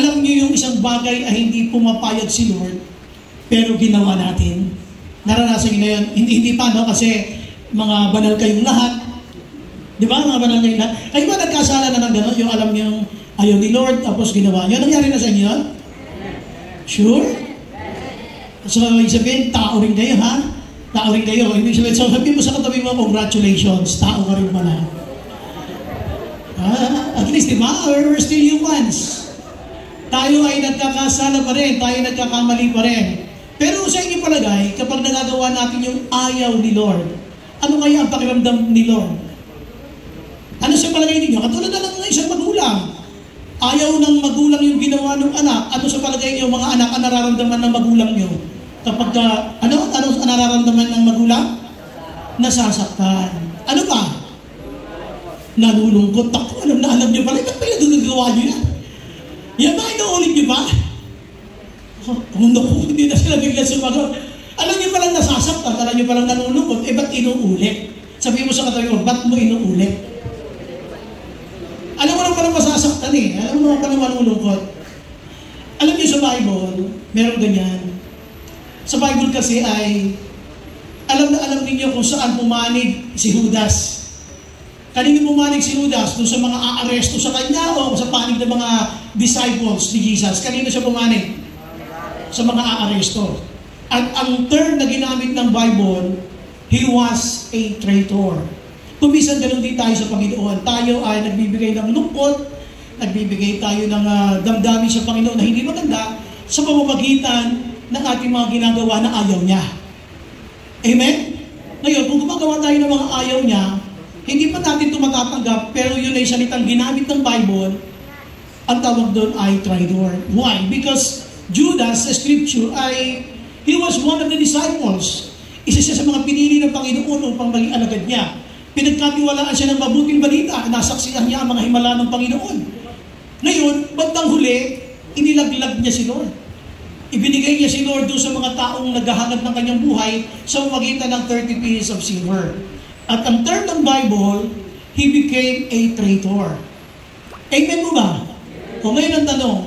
Alam niyo yung isang bagay ay hindi pumapayag si Lord, pero ginawa natin. Naranasan niyo na yun? Hindi pa, no? Kasi mga banal kayong lahat. Di ba? Mga banal kayong lahat. Kayo ba nagkasala na ng gano'n? Yung alam niyo ayaw ni Lord, tapos ginawa niyo. Nangyari na sa inyo yun? Sure? So, ibig sabihin, tao rin kayo, ha? Tao rin kayo. Ibig sabihin, so sabihin mo sa katabi mo, congratulations, tao ka rin pala. At least, di ba? We're still humans. Tayo ay nagkakasala pa rin, tayo nagkakamali pa rin. Pero sa inyo palagay, kapag nagagawa natin yung ayaw ni Lord, ano kaya ang pakiramdam ni Lord? Ano sa palagay ninyo? Katulad na lang ng isang magulang. Ayaw ng magulang yung ginawa ng anak. Ano sa palagay niyo, mga anak, ang nararamdaman ng magulang niyo? Kapag, ano nararamdaman ng magulang? Nasasaktan. Ano pa? Nalulungkot ako. Alam niyo pala, ba't pa yung nagagawa niyo yan? Yan ba, inuulit niyo ba? Naku, hindi na sila bigla sumagot. Alam niyo palang nasasaktan, alam niyo palang nalulungkot, ba't inuulit? Sabihin mo sa katabi mo, ba't mo inuulit? Alam mo lang palang masasaktan eh. Alam mo lang palang malulungkot. Alam niyo sa Bible, meron ganyan. Sa Bible kasi ay, alam na alam ninyo kung saan pumanig si Judas. Kanino pumanig si Judas? Doon sa mga aaresto sa kanya o sa panig ng mga disciples ni Jesus? Kanino siya pumanig? Sa mga aaresto. At ang term na ginamit ng Bible, he was a traitor. Kumisan ganun din tayo sa Panginoon. Tayo ay nagbibigay ng lungkot, nagbibigay tayo ng damdamin sa Panginoon na hindi maganda sa pamamagitan ng ating mga ginagawa na ayaw niya. Amen? Ngayon, kung gumagawa tayo ng mga ayaw niya, hindi pa natin ito matatanggap, pero yun ay salitang ginamit ng Bible, ang tawag doon ay traitor. Why? Because Judas, sa scripture, he was one of the disciples. Isa siya sa mga pinili ng Panginoon upang maging alagad niya. Pinagkatiwalaan siya ng mabuting balita. Nasaksihan niya ang mga himala ng Panginoon. Ngayon, bandang huli, inilaglag niya si Lord. Ibinigay niya si Lord doon sa mga taong naghahanap ng kanyang buhay sa pamamagitan ng 30 pieces of silver. At ang term ng Bible, he became a traitor. Amen mo ba? O ngayon ang tanong,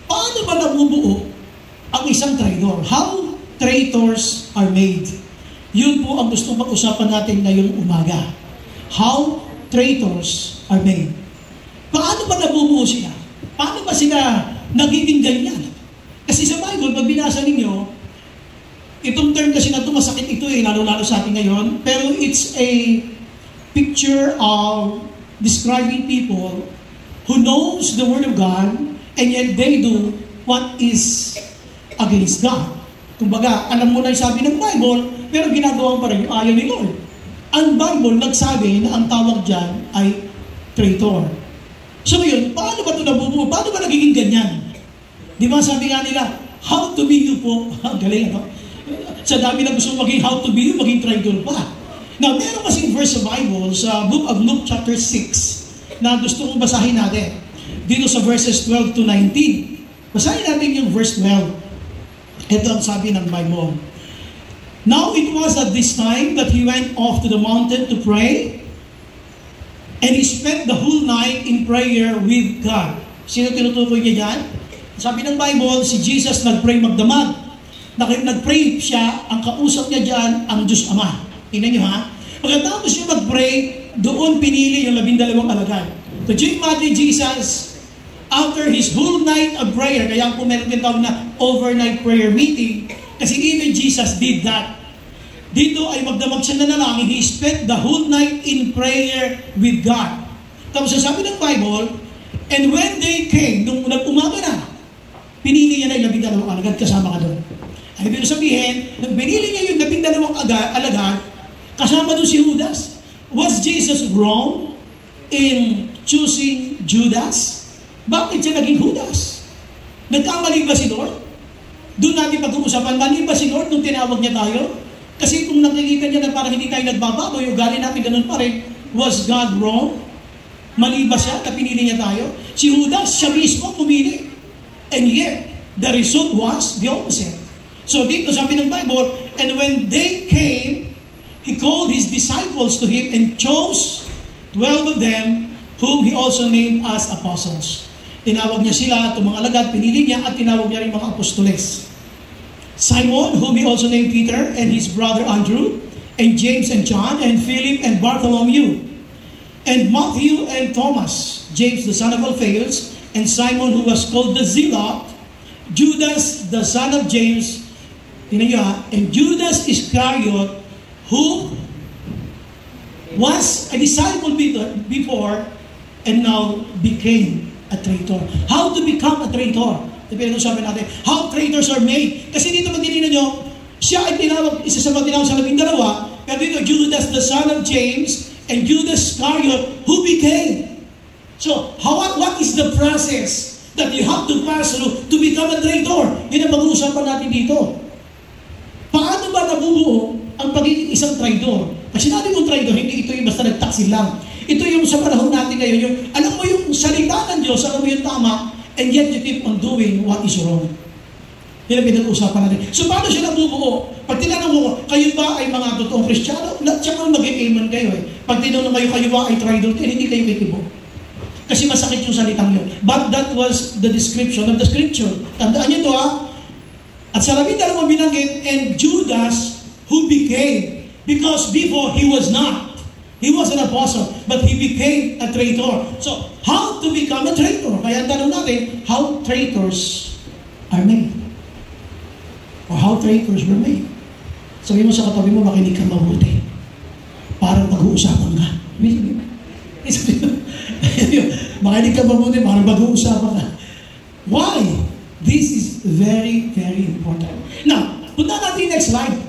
paano ba nabubuo ang isang traitor? How traitors are made? Yun po ang gusto pag-usapan natin ngayong umaga. How traitors are made. Paano ba nabubuo sila? Paano ba sila nagiging ganyan? Kasi sa Bible, pag binasa ninyo, itong term kasi na ito, masakit ito lalo-lalo sa atin ngayon, pero it's a picture of describing people who knows the Word of God and yet they do what is against God. Kumbaga, alam mo na yung sabi ng Bible, pero ginagawa pa rin yung ayaw ni Lord. Ang Bible nagsabi na ang tawag dyan ay traitor. So yun, paano ba ito nabubuo? Paano ba nagiging ganyan? Di ba sabi nga nila, how to be you po? Ang galing, ano? Sa dami na gusto maging how to be you, maging traitor pa. Now, meron kasing verse sa Bible, sa book of Luke chapter 6, na gusto kong basahin natin. Dito sa verses 12 to 19. Basahin natin yung verse 12. Ito ang sabi ng Bible. Now it was at this time that he went off to the mountain to pray, and he spent the whole night in prayer with God. Sino tinutukoy niya dyan? Sabi ng Bible, si Jesus nag-pray magdamag. Nag-pray siya, ang kausap niya dyan, ang Diyos Ama. Tingnan niyo ha? Pagkatapos niya mag-pray, doon pinili yung 12 alagad. So, imagine Jesus, after his whole night of prayer, kaya po meron din tawag na overnight prayer meeting, kasi even Jesus did that. Dito ay magdamag siya na nanalangin, he spent the whole night in prayer with God. Tapos sabi ng Bible, and when they came, nung nag-umaga na, pinili niya na yung 12 alagad, kasama ka doon. Ay, ibig sabihin, nang pinili niya yung 12 alagad, kasama doon si Judas. Was Jesus wrong in choosing Judas? Bakit siya naging Judas? Nagkamali ba si Lord? Doon natin pag-uusapan, mali ba si Lord nung tinawag niya tayo? Kasi kung nakikita niya na parang hindi tayo nagbabago, yung ugali natin ganun pa rin, was God wrong? Mali ba siya na pinili niya tayo? Si Judas, siya mismo pumili. And yet, the result was the opposite. So dito sabi ng Bible, and when they came, he called his disciples to him and chose 12 of them, whom he also named as apostles. Tinawag niya sila, itong mga alagad, pinili niya, at tinawag niya rin mga apostoles. Simon, whom he also named Peter, and his brother Andrew, and James and John, and Philip and Bartholomew, and Matthew and Thomas, James the son of Alphaeus, and Simon who was called the Zealot, Judas the son of James, and Judas Iscariot, who was a disciple before and now became a traitor. How to become a traitor? Pinag-usapan natin, how traitors are made. Kasi dito matininan nyo, siya ay tinawag, isa sa mga tinawag sa 12, pero dito Judas the son of James and Judas Iscariot who became. So, what is the process that you have to pass through to become a traitor? Yun ang pag-uusapan natin dito. Paano ba nabubuo ang pagiging isang traitor? Kasi natin yung traitor, hindi ito yung basta nagtaksil lang. Ito yung sa panahon natin ngayon, yung, alam mo yung salita ng Diyos, alam mo yung tama, and yet you keep on doing what is wrong. Yan ang pinag-uusapan natin. So, paano siya nabubuo? Pag tinanong mo, kayo ba ay mga totoong Kristiyano? Tsaka mag-amen kayo eh. Pag tinanong kayo ba ay traitor, hindi kayo kitibo. Kasi masakit yung salitang yun. But that was the description of the scripture. Tandaan niyo ito At sa 12 binanggit, and Judas who became, because before he was not. He was an apostle, but he became a traitor. So, how to become a traitor? Kaya tanong natin, how traitors are made? Or how traitors were made? Sabi mo sa katabi mo, makinig ka mabuti. Parang pag-uusapan ka. Makinig ka mabuti, parang pag-uusapan ka. Why? This is very, very important. Now, punta natin next slide.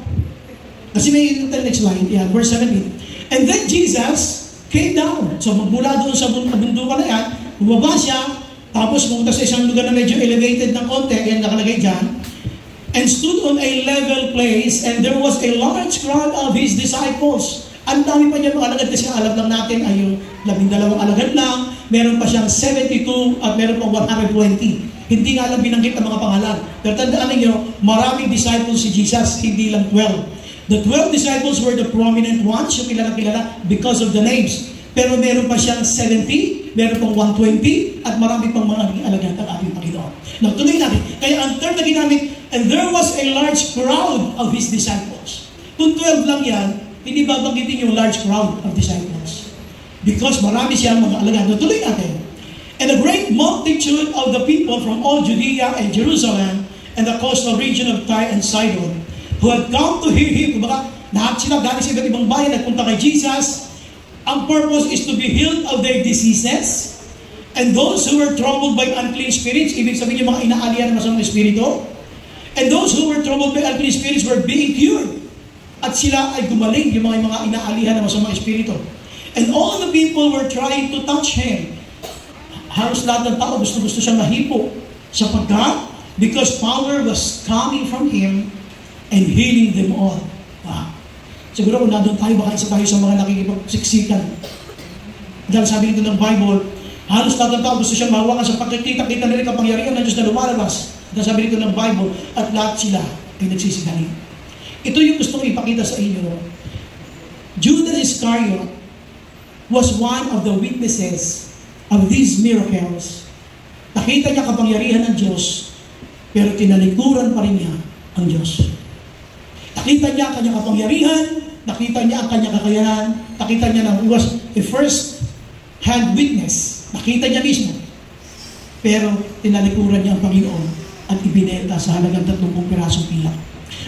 Kasi may next slide. Yeah, verse 17. And then Jesus came down. So, magmula doon sa bundukan na yan, bumaba siya, tapos pumunta sa isang lugar na medyo elevated ng konti, yan nakalagay dyan, and stood on a level place, and there was a large crowd of his disciples. Ang dami pa niya mga alagad, kasi alam lang natin ay yung 12 alagad lang, meron pa siyang 72 at meron pang 120. Hindi nga lang binanggit ang mga pangalan. Pero tandaan ninyo, maraming disciples si Jesus, hindi lang 12. The 12 disciples were the prominent ones, yung kilala because of the names. Pero meron pa siyang 70, meron pang 120, at marami pang mga alagad ang ating Panginoon. Now, tuloy natin. Kaya ang term na ginamit, and there was a large crowd of his disciples. Kung 12 lang yan, hindi babanggitin yung large crowd of disciples. Because marami siyang mga alagad. Now, tuloy natin. And a great multitude of the people from all Judea and Jerusalem and the coastal region of Tyre and Sidon, who had come to hear him. Kumbaga, lahat sila galing sa iba't ibang bayan, nagpunta kay Jesus. Ang purpose is to be healed of their diseases. And those who were troubled by unclean spirits, ibig sabihin yung mga inaalihan ng masamang espiritu. And those who were troubled by unclean spirits were being cured. At sila ay gumaling, yung mga inaalihan ng masamang espiritu. And all the people were trying to touch him. Halos lahat ng tao gusto siya mahipo. Sapagkat, because power was coming from him and healing them all. Wow. Siguro kung nandun tayo, baka isa tayo sa mga nakikipagsiksikan. Dahil sabi nito ng Bible, halos lahat ng tao gusto siya mahawakan sa pagkikita-kita na rin kapangyarihan ng Diyos na lumalabas. Dahil sabi nito ng Bible, at lahat sila ay nagsisigaling. Ito yung gusto ko ipakita sa inyo. Judas Iscariot was one of the witnesses of these miracles. Nakita niya kapangyarihan ng Diyos, pero tinalikuran pa rin niya ang Diyos. Nakita niya ang kanyang kapangyarihan, nakita niya ang kanyang kakayahan, nakita niya na was a first-hand witness. Nakita niya mismo. Pero tinalikuran niya ang Panginoon at ibinenta sa halagang 30 pirasong pilak.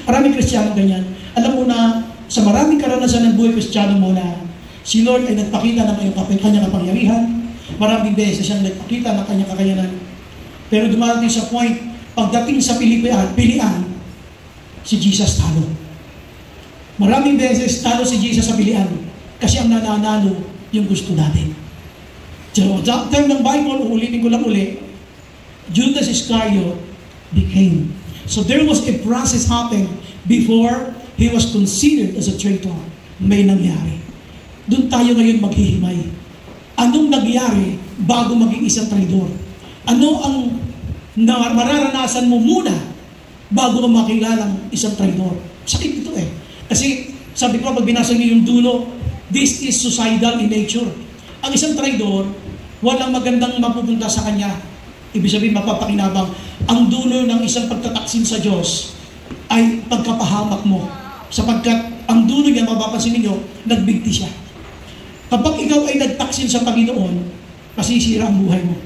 Maraming Kristiyano ganyan. Alam mo na, sa maraming karanasan ng buhay Kristiyano mo na si Lord ay nagpakita ng kanyang kapangyarihan. Maraming beses siyang nagpakita ng kanyang kakayanan. Pero dumarating sa point, pagdating sa pilian, si Jesus talo. Maraming beses talo si Jesus sa pilian kasi ang nananalo yung gusto natin. So, sa term ng Bible, uulitin ko lang uli, Judas Iscariot became. So there was a process happened before he was considered as a traitor. May nangyari. Doon tayo ngayon maghihimay. Anong nangyari bago maging isang traidor? Ano ang mararanasan mo muna bago ka makilalang isang traidor? Sakit ito eh. Kasi sabi ko, pag binasa niyo yung dulo, this is suicidal in nature. Ang isang traidor, walang magandang mapupunta sa kanya. Ibig sabihin, mapapakinabang. Ang dulo ng isang pagtataksin sa Diyos ay pagkapahamak mo. Sapagkat ang dulo niya, mapapansin ninyo, nagbigti siya. Kapag ikaw ay nagtaksin sa Panginoon, masisira ang buhay mo.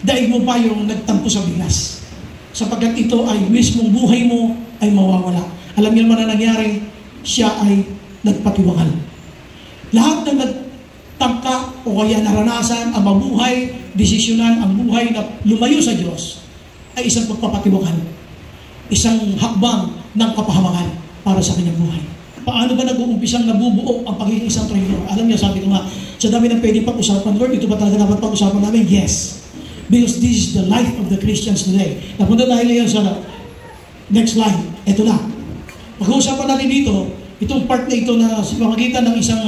Daig mo pa yung nagtampo sa bigas. Sapagkat ito ay mismong buhay mo ay mawawala. Alam niyo naman na nangyari, siya ay nagpatiwakal. Lahat ng nagtangka o kaya naranasan ang mabuhay, desisyonan ang buhay na lumayo sa Diyos ay isang pagpapatiwakal. Isang hakbang ng kapahamakan para sa kanyang buhay. Paano ba nag-uumpisang nabubuo ang pagiging isang trainer? Alam niyo, sabi ko nga, sa dami ng pwedeng pag-usapan, Lord, ito ba talaga dapat pag-usapan namin? Yes. Because this is the life of the Christians today. Napunta tayo ngayon sa next slide. Ito na. Pag-uusapan natin dito, itong part na ito na pamagitan ng isang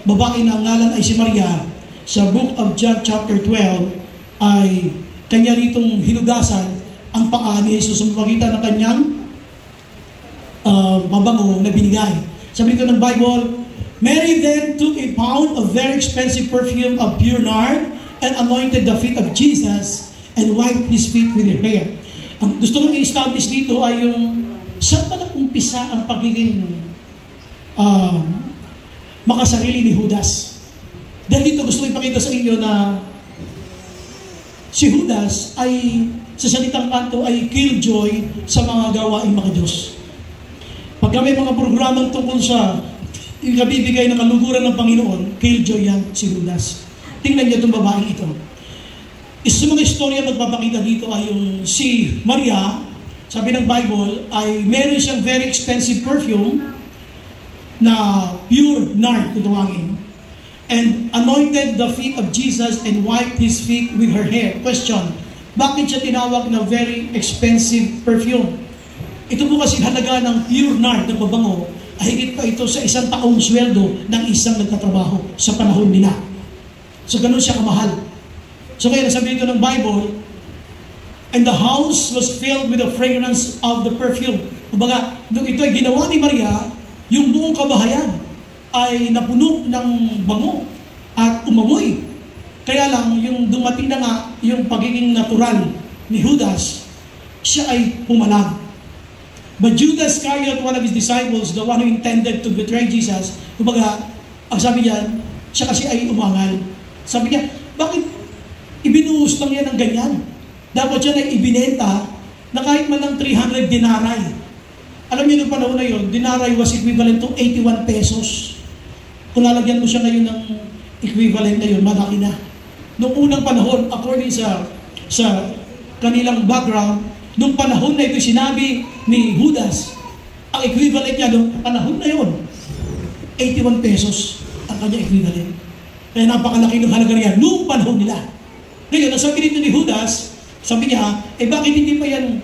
babae na ang ngalan ay si Maria, sa Book of John chapter 12, ay kanya ritong hinugasan ang paa ni Jesus sa pamagitan ng kanyang mabango na binigay. Sabi dito ng Bible, Mary then took a pound of very expensive perfume of pure nard and anointed the feet of Jesus and wiped his feet with her hair. Ang gusto kong i-establish dito ay yung saan pa nag-umpisa ang pagiging makasarili ni Judas. Dahil dito gusto ko ipakita sa inyo na si Judas ay sa salitang kanto ay killjoy sa mga gawaing mga Diyos. Pagka may mga programang tungkol sa ikabibigay ng kaluguran ng Panginoon, killjoy yan si Judas. Tingnan niyo itong babaeng ito. Isa sa mga istorya magpapakita dito ay yung si Maria, sabi ng Bible, ay meron siyang very expensive perfume na pure nard, tutawagin, and anointed the feet of Jesus and wiped his feet with her hair. Question, bakit siya tinawag na very expensive perfume? Ito po kasi halaga ng pure nard na babango, ay higit pa ito sa isang taong sweldo ng isang nagtatrabaho sa panahon nila. So ganun siya kamahal. So kaya nasabi dito ng Bible, and the house was filled with the fragrance of the perfume. Kumbaga, nung ito ay ginawa ni Maria, yung buong kabahayan ay napuno ng bango at umamoy. Kaya lang, yung dumating na nga, yung pagiging natural ni Judas, siya ay pumalag. But Judas Iscariot, one of his disciples, the one who intended to betray Jesus, kumbaga, ang sabi niya, siya kasi ay umangal. Sabi niya, bakit ibinuhos lang yan ng ganyan? Dapat siya ay ibinenta na kahit man ng 300 dinaray. Alam niyo, noong panahon na yun, dinaray was equivalent to 81 pesos. Kung lalagyan mo siya ngayon ng equivalent na yun, malaki na. Noong unang panahon, according sa kanilang background, noong panahon na ito sinabi ni Judas, ang equivalent niya noong panahon na yun, 81 pesos ang kanya equivalent. Kaya napakalaki ng halaga niya noong panahon nila. Ngayon, ang sabi dito ni Judas, sabi niya, bakit hindi pa yan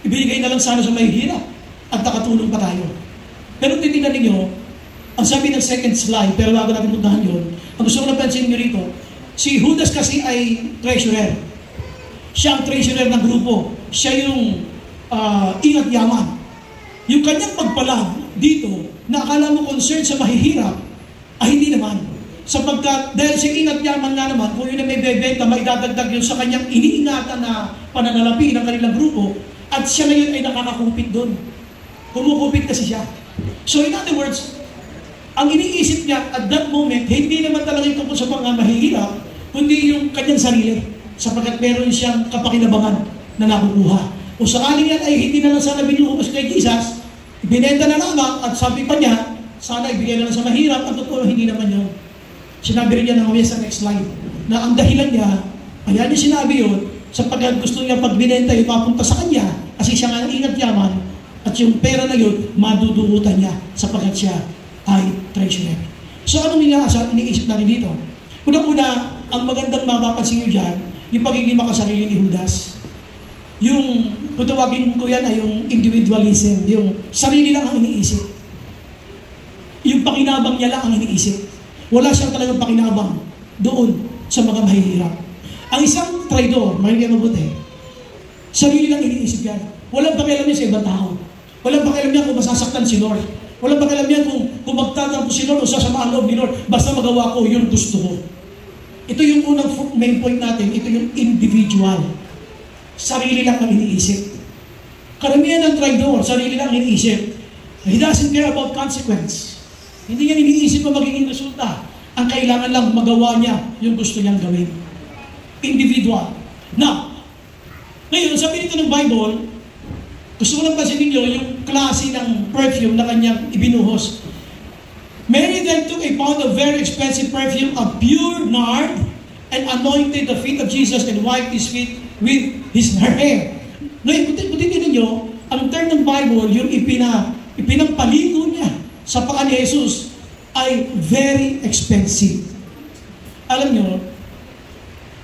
ibinigay na lang sana sa mahihirap at nakatulong pa tayo? Pero titignan ninyo, ang sabi ng second slide, pero bago natin puntahan yun, ang gusto ko napansin nyo rito, si Judas kasi ay treasurer. Siya ang treasurer ng grupo. Siya yung ingat yaman. Yung kanyang pagpalag dito, na akala mo concerned sa mahihirap, ay hindi naman. Sapagkat dahil si ingat yaman nga naman, kung yun na may bebenta, may dadagdag yun sa kanyang iniingatan na pananalapi ng kanilang grupo, at siya ngayon ay nakakakupit doon. Kumukupit kasi siya. So in other words, ang iniisip niya at that moment, hindi naman talaga ito sa mga mahihirap, kundi yung kanyang sarili. Sapagkat meron siyang kapakinabangan na nakukuha. Kung sakaling yan ay hindi na lang sana binuhos kay Jesus, ibinenta na lamang at sabi pa niya, sana ibigay na lang sa mahirap, at totoo hindi naman yun. Sinabi rin niya na mamaya sa next slide, na ang dahilan niya, kaya niya sinabi yun, sapagkat gusto niya pag binenta yun, mapunta sa kanya, kasi siya nga ingat yaman, at yung pera na yun, madudugutan niya, sapagkat siya ay treasurer. So anong iniisip natin dito? Una-una, ang magandang mapapansin nyo dyan, yung pagiging makasarili ni Judas. Yung, kung tawagin ko yan ay yung individualism, yung sarili lang ang iniisip. Yung pakinabang niya lang ang iniisip. Wala siyang talagang pakinabang doon sa mga mahihirap. Ang isang traidor, mahilig mabuti, sarili lang iniisip yan. Walang pakialam niya sa ibang tao. Walang pakialam niya kung masasaktan si Lord. Walang pakialam niya kung magtatampo si Lord o sasamaan loob ni Lord. Basta magawa ko yung gusto ko. Ito yung unang main point natin, ito yung individual. Sarili lang ang iniisip. Karamihan ng traidor, sarili lang ang iniisip. He doesn't care about consequence. Hindi niya iniisip ang magiging resulta. Ang kailangan lang magawa niya yung gusto niyang gawin. Individual. Now, ngayon, sabi nito ng Bible, gusto ko lang pansinin niyo yung klase ng perfume na kanyang ibinuhos. Mary then took a pound of very expensive perfume of pure nard and anointed the feet of Jesus and wiped his feet with her hair. Ngayon, butin niyo, ang term ng Bible, yung ipinampaligo niya sa paa ni Jesus ay very expensive. Alam niyo,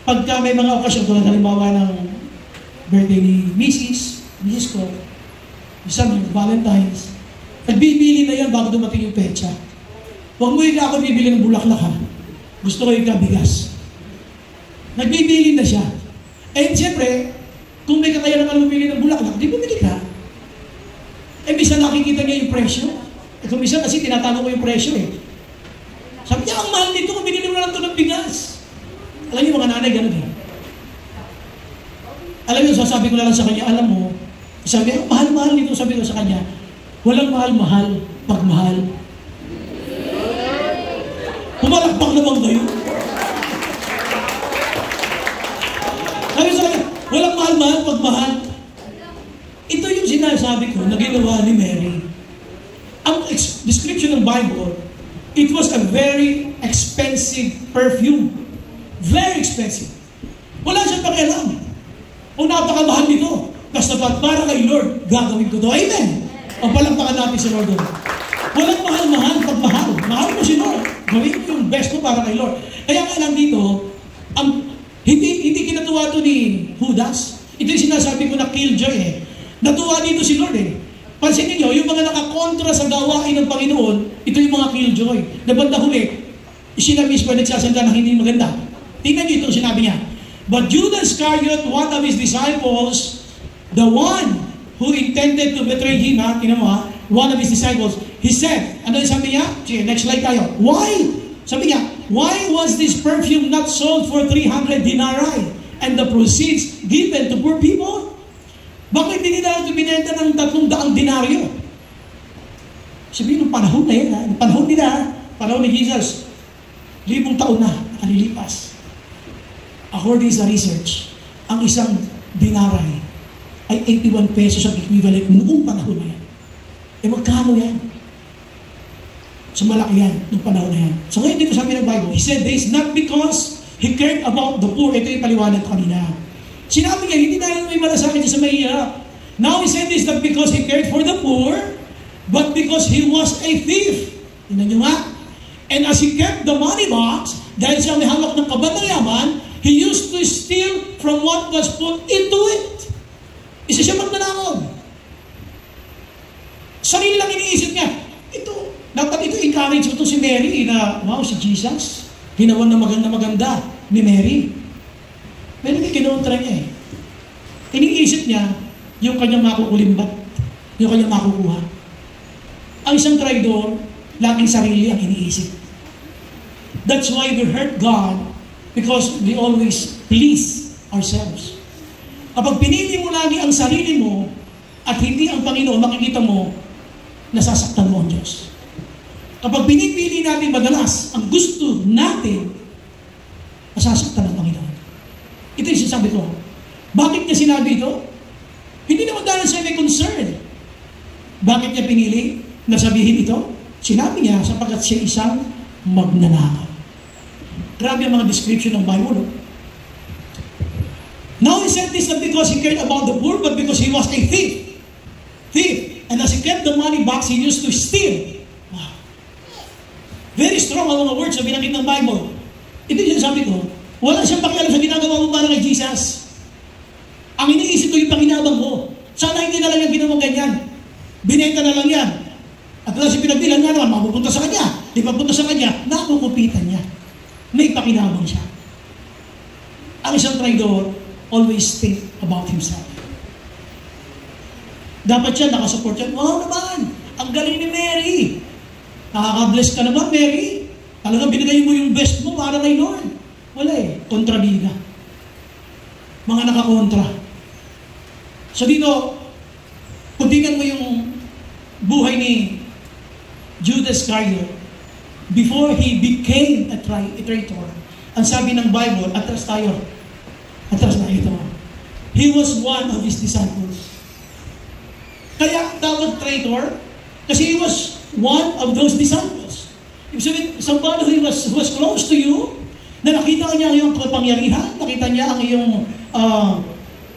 pagka may mga okasyon tulad halimbawa ng birthday ni Mrs. ko, isa ng Valentine's, nagbibili na yan bago dumating yung petsa. Huwag mo yung ako bibili ng bulaklak ha. Gusto ko yung kabigas. Nagbibili na siya. Eh, siyempre, kung may kakayanan ka bumili ng bulaklak, di bumili ka. Eh, bisa nakikita niya yung presyo. Eh, kung bisa kasi tinatanong ko yung presyo eh. Sabi niya, ang mahal nito kung binili mo na lang ito ng bigas. Alam niyo mga nanay, gano'n eh. Alam niyo, sasabi ko na lang sa kanya, alam mo, sabi niya, mahal-mahal nito, sabi ko sa kanya, walang mahal-mahal pag mahal. Pumalakpak naman kayo. Sabi sa kanya, walang mahal-mahal pag mahal. Ito yung sinasabi ko na ginawa ni Mary. Ang description ng Bible, it was a very expensive perfume. Very expensive. Wala siyang pakialam. O napakamahal nito. Basta para kay Lord, gagawin ko to. Amen. O palakpakan natin si Lord. Walang mahal-mahal pag mahal. Mahal mo si Lord. Gawin mo yung best mo para kay Lord. Kaya nga lang dito, hindi kinatuwa to ni Judas. Ito yung sinasabi ko na killjoy eh. Natuwa dito si Lord eh. Pansinin niyo, yung mga nakakontra sa gawain ng Panginoon, ito yung mga killjoy. Na banda huli, sila mismo nagsasanda ng hindi maganda. Tingnan niyo ito, sinabi niya. But Judas Iscariot, one of his disciples, the one who intended to betray him, tingnan mo one of his disciples, he said, ano yung sabi niya? Sige, next slide tayo. Why? Sabi niya, why was this perfume not sold for 300 denarii and the proceeds given to poor people? Bakit hindi nila ito binenta ng 300 denaryo? Sabihin, nung panahon na yan, nung panahon nila, panahon ni Jesus, 1,000 taon na nakalilipas. According sa research, ang isang denarii ay 81 pesos ang equivalent noong panahon na yan. Eh magkano yan? So malaki yan, noong panahon na yan. So ngayon dito sabi ng Bible, he said this not because he cared about the poor. Ito yung paliwanag kanina. Sinabi niya, hindi dahil may malasakit siya sa mahirap. Now he said this not because he cared for the poor, but because he was a thief. Tingnan niyo nga. And as he kept the money box, dahil siya may hawak ng kabad ng yaman, he used to steal from what was put into it. Isa siya magnanakaw. Sarili lang iniisip niya. Ito, dapat ito encourage ito si Mary na, wow, si Jesus, ginawa na maganda ni Mary. Pero hindi kinontra niya eh. Iniisip niya yung kanyang makukulimbat, yung kanyang makukuha. Ang isang traidor, laging sarili ang iniisip. That's why we hurt God because we always please ourselves. Kapag pinili mo lagi ang sarili mo at hindi ang Panginoon, makikita mo, nasasaktan mo ang Diyos. Kapag pinipili natin madalas ang gusto natin, nasasaktan ang Panginoon. Ito yung sinasabi ko. Bakit niya sinabi ito? Hindi naman dahil siya may concern. Bakit niya pinili na sabihin ito? Sinabi niya sapagkat siya isang magnanakaw. Grabe ang mga description ng Bible. Now he said this not because he cared about the poor, but because he was a thief. Thief. And as he kept the money box, he used to steal. Wow. Very strong ang mga words na binanggit ng Bible. Ito yung sabi ko, wala siyang pakialam sa ginagawa mo para kay Jesus. Ang iniisip ko yung panginabang mo. Sana hindi na lang yung ginawa ganyan. Binenta na lang yan. At wala siya pinagbilan nga naman, mapupunta sa kanya. Di papunta sa kanya, nakukupitan niya. May pakinabang siya. Ang isang traidor, always think about himself. Dapat siya, nakasupport siya. Wow naman, ang galing ni Mary. Nakaka-bless ka naman, Mary. Talagang binigay mo yung best mo para kay Lord. Wala eh, kontrabida. Mga nakakontra. So dito, kung tingnan mo yung buhay ni Judas Iscariot, before he became a traitor, ang sabi ng Bible, atras tayo ito. He was one of his disciples. Kaya tawag traitor, kasi he was one of those disciples. Ibig sabihin, somebody who was close to you, na nakita niya ang iyong kapangyarihan, nakita niya ang iyong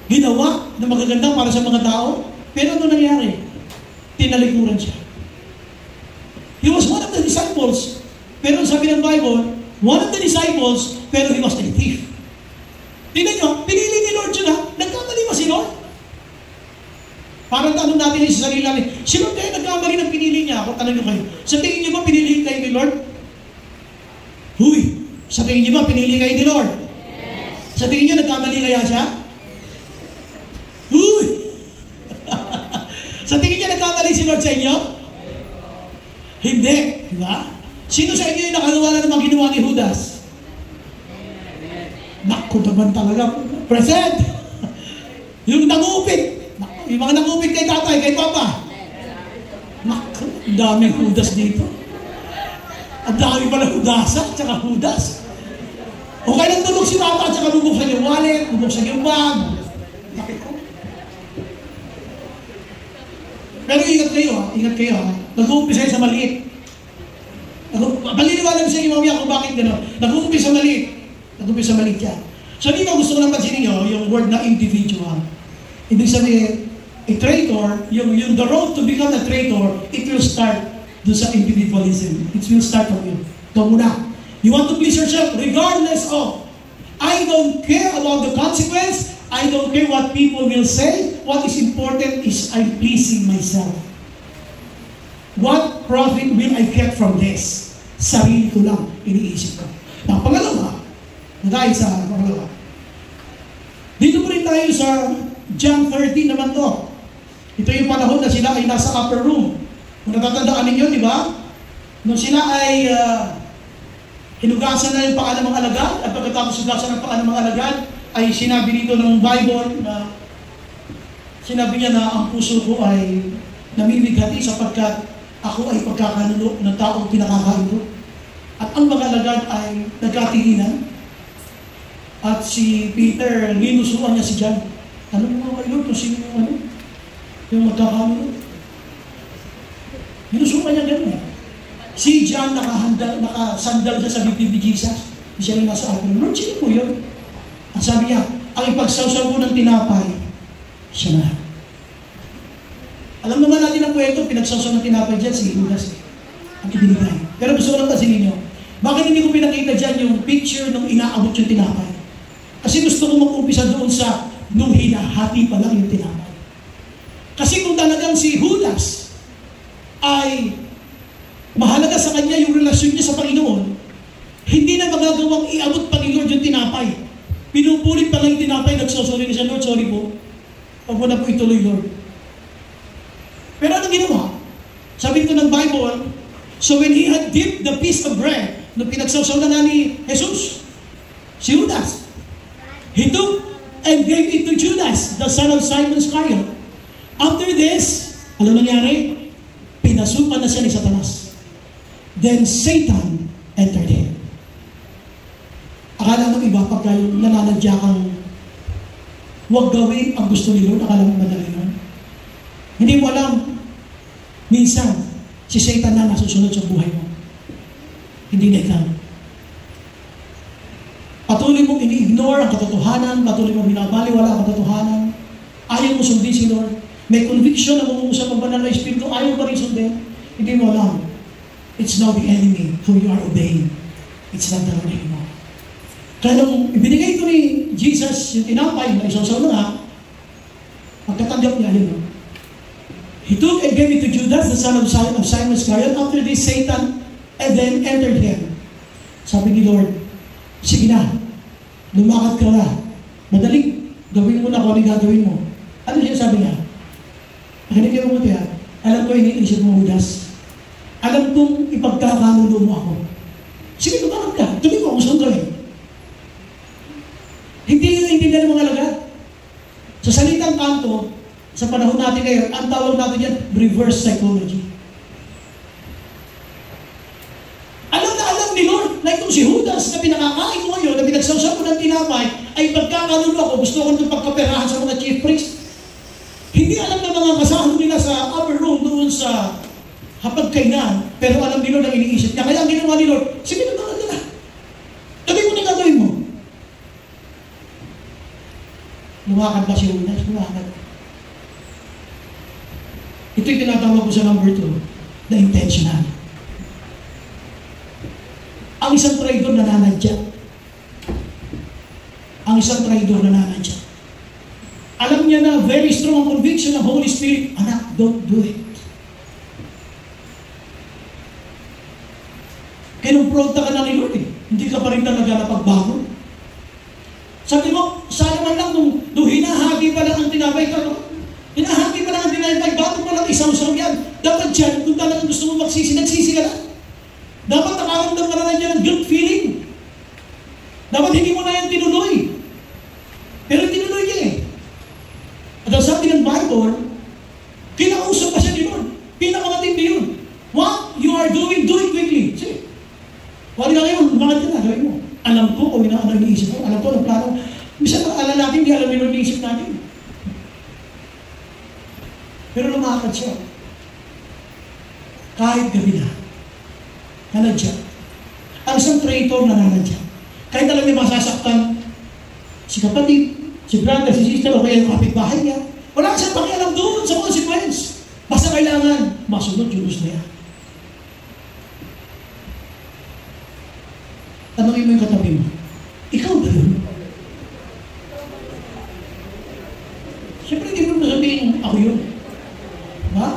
ginawa na magaganda para sa mga tao, pero ano nangyari? Tinalikuran siya. He was one of the disciples, pero sabi ng Bible, one of the disciples, pero he was a thief. Tingnan nyo, pinili ni Lord yun ha. Nagkamali ba si Lord? Parang tanong natin sa sarili namin, si Lord kayo nagkamali ng pinili niya. Ako tanong nyo kayo, sa tingin nyo ba pinili kayo ni Lord? Huy! Sa tingin nyo ba pinili kayo ni Lord? Yes. Sa tingin nyo nagkamali kaya siya? Huy! Sa tingin nyo nagkamali si Lord sa inyo? Hindi. Diba? Sino sa inyo yung nakagawa na naman ginawa ni Judas? Naku naman talaga. Present! Yung nangupit. Yung mga nangupit kay tatay, kay papa. Naku, ang daming Judas dito. Ang dami pala Judasa, tsaka Judas. O kaya nang tulog si tata, tsaka bubuksan yung wallet, bubuksan yung bag. Pero ingat kayo ha. Nag-uumpisa sa maliit. Paliniwanan sa inyo mamaya kung bakit gano'n. Nag-uumpisa sa maliit. Nag-uumpisa sa maliit yan. So dito gusto ko lang pansinin nyo, yung word na individual. Ibig sabihin, a traitor, yung the road to become a traitor, it will start doon sa individualism. It will start from you. Ito muna. You want to please yourself regardless of. I don't care about the consequence. I don't care what people will say. What is important is I'm pleasing myself. What profit will I get from this? Sarili ko lang, iniisip ko. Now, pangalawa, dahil sa pangalawa, dito po rin tayo sa John 13 naman to. Ito yung panahon na sila ay nasa upper room. Kung natatandaan ninyo, di ba? Nung sila ay hinugasan na yung paa ng mga alagad, at pagkatapos hinugasan ng paa ng mga alagad, ay sinabi dito ng Bible na sinabi niya na ang puso ko ay namimighati sapagkat ako ay pagkakanulo ng taong pinakakain ko. At ang mga alagad ay nagkatinginan. At si Peter, linusuan niya si John. Ano mo kayo kung sino yung magkakanulo? Linusuan niya gano'n. Si John nakasandal siya sa bibig ni Jesus. Siya rin nasa akin. Lord, sino po yun? At sabi niya, ang ipagsawsaw ko ng tinapay, siya na. Alam naman natin ang kwento, pinagsawsaw ng tinapay dyan, si Judas. Ang ibinigay. Pero gusto ko lang kasi ninyo, bakit hindi ko pinakita dyan yung picture nung inaabot yung tinapay? Kasi gusto ko mag-umpisa doon sa nung hinahati pa lang yung tinapay. Kasi kung talagang si Judas ay mahalaga sa kanya yung relasyon niya sa Panginoon, hindi na magagawang iabot pa ni Lord yung tinapay. Pinupulit pa lang yung tinapay, nagsosorry na siya, Lord, sorry po. Huwag mo na po ituloy, Lord. Pero anong ginawa? Sabi ito ng Bible, so when he had dipped the piece of bread, nung pinagsawsaw na ni Jesus, si Judas, he took and gave it to Judas, the son of Simon Iscariot. After this, ano nangyari? Pinasukan na siya ni Satanas. Then Satan entered him. Akala ng iba, pagka yung nananadya kang huwag gawin ang gusto ni Lord, akala mo madali nun. Hindi mo alam, minsan, si Satan na nasusunod sa buhay mo. Hindi na ikaw. Patuloy mong ini-ignore ang katotohanan, patuloy mong binabaliwala ang katotohanan, ayaw mo sundin si Lord. May conviction na mumuusap ang banal na Espiritu, ayaw ba rin sundin? Hindi mo alam. It's now the enemy who you are obeying. It's not the Lord anymore. Kaya nung ibinigay ko ni Jesus yung tinapay na isawsaw na nga, pagkatanggap niya, yun. He took and gave it to Judas, the son of Simon Iscariot. After this, Satan and then entered him. Sabi ni Lord, sige na, lumakad ka na. Madaling, gawin mo na kung ano gagawin mo. Ano siya sabi niya? Nakinig kayo mo tiyan. Alam ko iniisip mo, Judas. Alam kong ipagkakanulo mo ako. Sige, lumakad ka. Tuloy mo, gusto kong gawin. magandang kanto sa panahon natin ngayon, ang tawag natin yan, reverse psychology. Alam na alam ni Lord na itong si Judas na pinakakain ko ngayon, na pinagsawsaw ko ng tinapay, ay pagkakanulo ko, gusto ko nung pagkaperahan sa mga chief priest. Hindi alam ng mga kasama nila sa upper room doon sa hapagkainan, pero alam ni Lord ang iniisip niya. Kaya ang ginawa ni Lord, sige na mga nila. Gawin mo na gagawin mo. Lumakad ba si Judas? Lumakad. Ito'y tinatawag ko sa number 2, na intentional. Ang isang traidor nananadya. Ang isang traidor nananadya. Alam niya na very strong ang conviction ng Holy Spirit, anak, don't do it. Kinumpronta ka na ni Lord eh. Hindi ka pa rin talaga napagbago. Sabi mo, sana man lang nung hinahagi pa lang ang tinapay ka, no? Hinahagi pa lang ang tinapay, bago pa lang isaw-saw yan. Dapat dyan, kung talagang gusto mo magsisi, nagsisi ka na. Dapat nakaramdam ka na dyan ng guilt feeling. Dapat hindi mo na yan tinuloy. Pero tinuloy niya eh. At ang sabi ng Bible, kinausap pa siya ni Lord. Pinakamatindi yun. What you are doing, do it quickly. Sige. Wala na kayo, lumakad ka na, gawin mo. Alam ko kung ano iniisip mo. Alam ko, ang plano. Bisa alam natin, hindi alam nila iniisip natin. Pero lumakad siya. Kahit gabi na. Nanadya. Ang isang traitor nananadya. Kahit alam niya masasaktan si kapatid, si brother, si sister, o kaya yung kapitbahay niya. Wala siyang pakialam doon sa consequence. Basta kailangan masunod yung gusto niya. Tanongin mo yung katabi mo, ikaw ba yun? Siyempre, hindi mo sabihin, ako yun. Ha?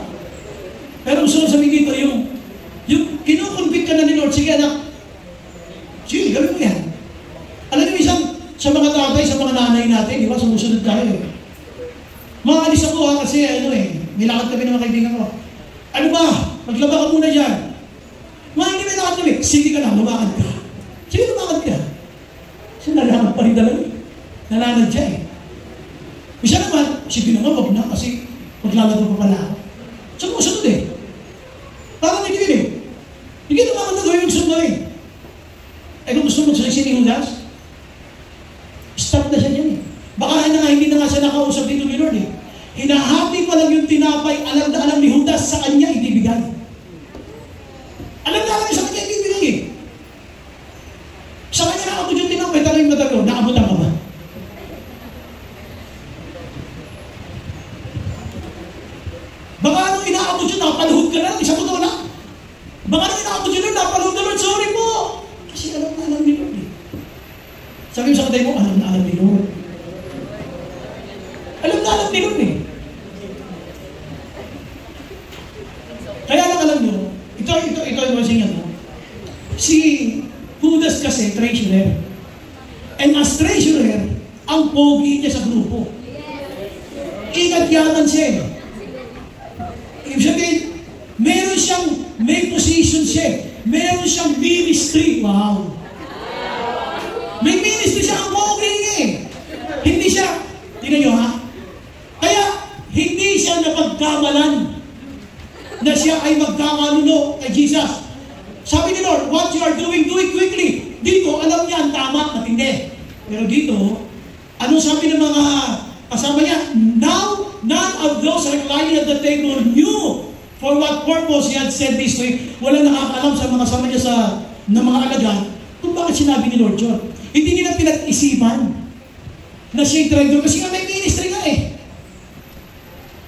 Pero gusto ko sabihin dito, yung kinukonvict ka na ni Lord, sige anak, sige, gawin mo yan. Alam niyo, isang sa mga tatay, sa mga nanay natin, di ba, sumusunod tayo eh. Maalis ako ha, kasi nilakad kami ng mga kaibigan ko. Ano ba? Maglaba ka muna dyan. Hindi may lakad kami. Sige ka na, lumakad ka. Sige, lumakad ka. Kasi nalakad pa rin talaga. Nalanadya eh. Isa naman, sige naman, wag na, kasi maglalaro pa pala ako. Sumusunod eh. Parang hindi yun eh. Hindi lumakad na gawin yung gusto mo eh. Kung gusto mo sa ni Judas, stop na siya dyan eh. Baka hindi na nga siya nakausap dito ni Lord eh. Hinahati pa lang yung tinapay, alam na alam ni Judas sa kanya ibibigay. Alam na alam sa kanya ibibigay eh. Sa kanya nakabot yung tinapay, tanong yung matalo, nakabutan ka ba? Baka nung inaabot yun, nakapaluhod ka na, isa mo to na. Baka nung inaabot yun, nakapaluhod na Lord, sorry po. Kasi alam na alam ni Lord eh. Sabi mo sa katay mo, alam na alam ni Lord. Alam na alam ni Lord eh. Kaya lang alam nyo, ito yung masingan mo. Si Judas kasi, treasurer. And as treasurer, ang pogi niya sa grupo. Inagyatan siya. Ibig sabihin, may position siya. Meron siyang ministry. Wow. May ministry siya, ang pogi niya eh. Hindi siya, tingnan nyo ha? Kaya, hindi siya napagkamalan na siya ay magkakanulo kay Jesus. Sabi ni Lord, what you are doing, do it quickly. Dito, alam niya ang tama, matindi. Pero dito, anong sabi ng mga kasama niya? Now, none of those reclining at the table knew for what purpose he had said this to him. Walang nakakalam sa mga kasama niya ng mga alagad kung bakit sinabi ni Lord John. Hindi nila pinag-isipan na siya'y traitor kasi nga may ministry nga eh.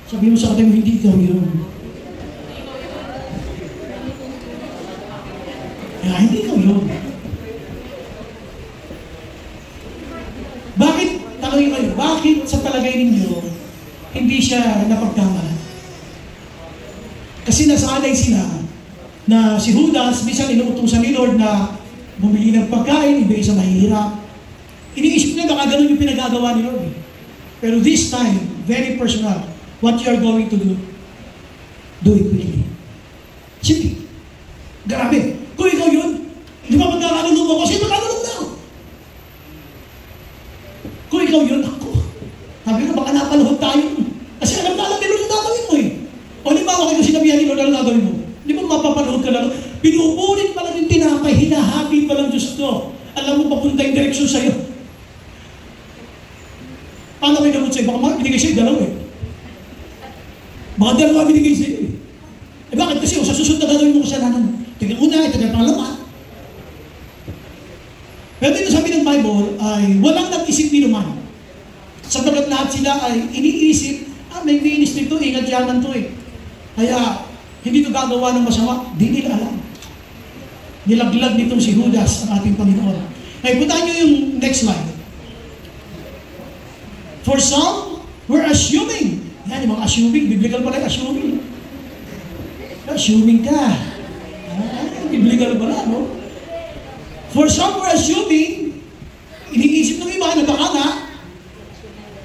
Sabi mo sa katay mo, hindi ikaw yun. Hindi ikaw yun. Bakit, tanongin kayo, bakit sa palagay ninyo hindi siya napagkamalan? Kasi nasanay sila na si Judas, minsan inuutusan ni Lord na bumili ng pagkain, ibigay sa mahihirap. Iniisip niya baka ganun yung pinagagawa ni Lord. Pero this time, very personal, what you are going to do it quickly. Sige. Grabe. Kung ikaw yun, di ba magkakalulong mo? Kasi magkakalulong na ako. Kung ikaw yun, ako. Sabi ko, baka napaluhod tayo Baka dalawa binigay sa'yo eh. Eh bakit kasi? O sa susunod na gagawin mo kasalanan. Tingnan una, tingnan pangalawa. Pero dito sabi ng Bible ay walang nag-isip ni naman. Sapagkat lahat sila ay iniisip, may ministry to, ingat yaman to eh. Kaya hindi to gagawa ng masama. Di nila alam. Nilaglag nitong si Judas ang ating Panginoon. Ay, puntahan nyo yung next slide. For some, we're assuming. Yan, yung mga assuming. Biblical pala yung assuming. Assuming ka. Biblical pala, no? For some, we're assuming, iniisip ng iba na baka na,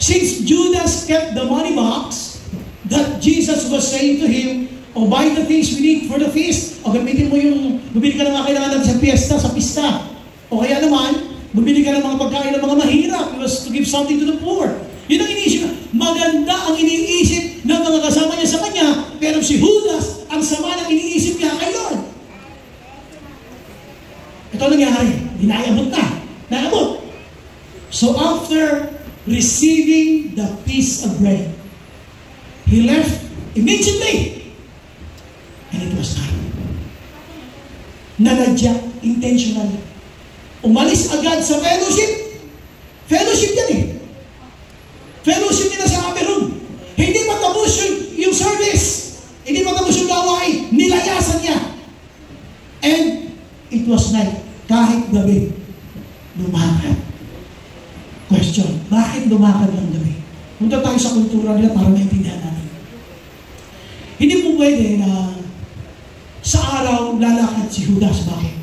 since Judas kept the money box, that Jesus was saying to him, o buy the things we need for the feast, o gamitin mo yung, bumili ka ng mga kailangan natin sa piyesta, sa pista. O kaya naman, bumili ka ng mga pagkain ng mga mahirap, it was to give something to the poor. Yun ang iniisip. Maganda ang iniisip ng mga kasama niya sa kanya, pero si Judas, ang sama ng iniisip niya kay Lord. Ito nangyari, dinayabot na. Naabot. So after receiving the piece of bread, he left immediately. And it was time. Nanadya, intentionally. Umalis agad sa fellowship. Fellowship yan eh. Fellowship nila sa Cameroon. Hindi matapos yung service. Hindi matapos yung gawain. Nilayasan niya. And it was night. Kahit gabi, lumakad. Question, bakit lumakad ng gabi? Punta tayo sa kultura nila para maintindihan natin. Hindi po pwede na sa araw lalakad si Judas. Bakit?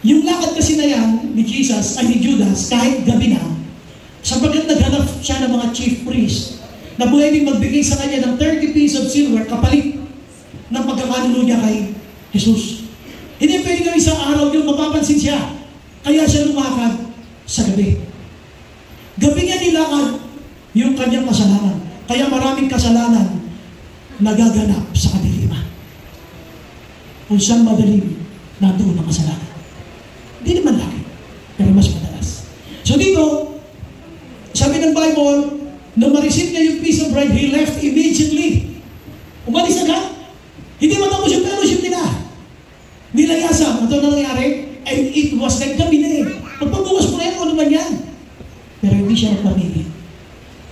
Yung lakad kasi na yan ni Jesus, ay ni Judas, kahit gabi na, sapagkat naghanap siya ng mga chief priest na pwedeng magbigay sa kanya ng 30 pieces of silver kapalit ng pagkakanulo niya kay Jesus. Hindi pwede na isang araw yung mapapansin siya. Kaya siya lumakad sa gabi. Gabi niya nilakad yung kanyang kasalanan. Kaya maraming kasalanan nagaganap sa kadiliman. Kung saan madaling nandoon ang kasalanan. Hindi naman lagi, pero mas madalas. So dito, sabi ng Bible, nung ma-receive niya yung piece of bread, he left immediately. Umalis agad. Hindi matapos yung fellowship nila. Nilayasan. Ito na nangyari, and it was like gabi na eh. Pagpabukas mo na yan, ano man yan? Pero hindi siya nagpamili.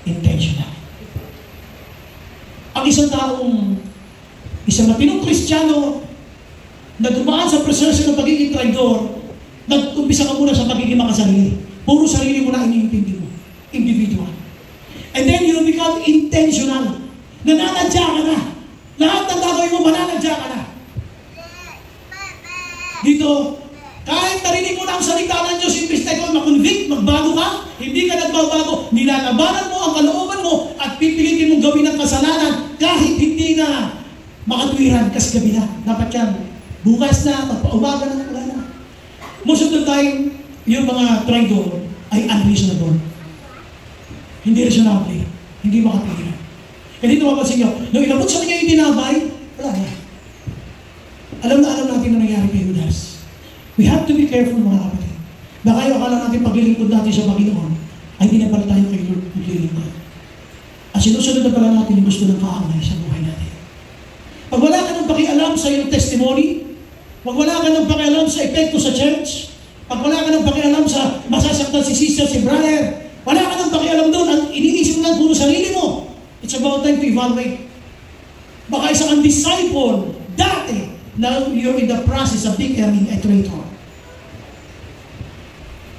Intentional. Ang isang taong, isang matinong Kristiyano, na dumaan sa proseso ng pagiging traidor, nag-umpisa ka muna sa pagiging makasarili. Puro sarili mo na iniintindi mo. Individual. And then you become intentional. Nananadya ka na. Lahat ng gagawin mo, mananadya ka na. Dito, kahit narinig mo na ang salita ng Diyos, imbis na ikaw makonvict, magbago ka, hindi ka nagbabago, nilalabanan mo ang kalooban mo at pipilitin mong gawin ang kasalanan kahit hindi na makatwiran kasi gabi na. Dapat yan. Bukas na, magpaumaga na, wala na. Most of the time, yung mga traidor ay unreasonable. Hindi reasonable. Hindi makatwiran. Kaya dito mapapansin nyo, nung inabot sa kanya yung tinabay, wala na. Alam natin na nangyari kay Judas. We have to be careful mga kapatid. Baka yung akala natin paglilingkod natin sa Panginoon ay hindi na pala tayo kay Lord paglilingkod. At sinusunod na pala natin yung gusto ng kaangay sa buhay natin. Pag wala ka ng pakialam sa iyong testimony, pag wala ka ng pakialam sa epekto sa church, pag wala ka ng pakialam sa masasaktan si sister, si brother, wala ka ng pakialam doon, ang iniisip mo lang puro sarili mo. It's about time to evaluate. Baka isang disciple, dati, now you're in the process of becoming a traitor.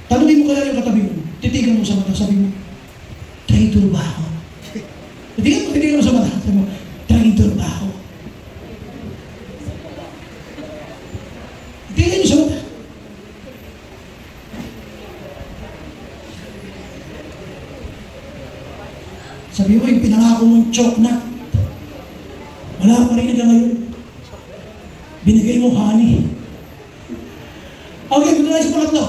Tanungin mo kaya yung katabi mo, titigan mo sa mata, sabi mo, traitor ba ako? Titigan mo sa mata, sabi mo, traitor ba ako? Titigan mo sa mata. Sabi mo, yung pinangako mong chocolate, wala pa rin hanggang ngayon. Binigay mo honey. Okay, punta tayo sa pangatlo.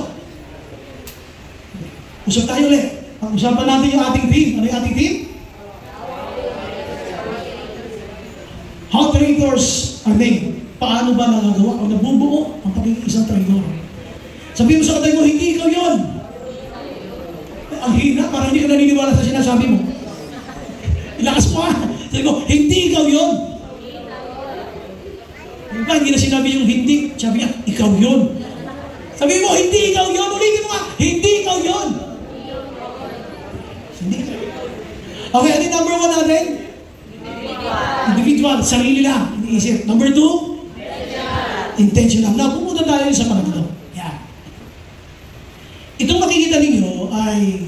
Usap tayo ulit. Pag-usapan natin yung ating theme. Ano yung ating theme? How traitors are made. Paano ba nagagawa o nabubuo ang pagiging isang traitor? Sabihin mo sa katay mo, hindi ikaw yun. Ang hina, parang hindi ka naniniwala sa sinasabi mo. Ilakas mo ha. Sabi ko, hindi ikaw yun. Hindi na sinabi yung hindi. Sabi niya, ikaw yun. Sabi mo, hindi ikaw yun. Ulitin mo nga, hindi ikaw yun. Hindi. Okay, ano yung number 1 natin? Individual. Sarili lang. Iniisip. Number 2? Intentional. Now, pumunta tayo sa pangatlo. Yan. Itong makikita ninyo ay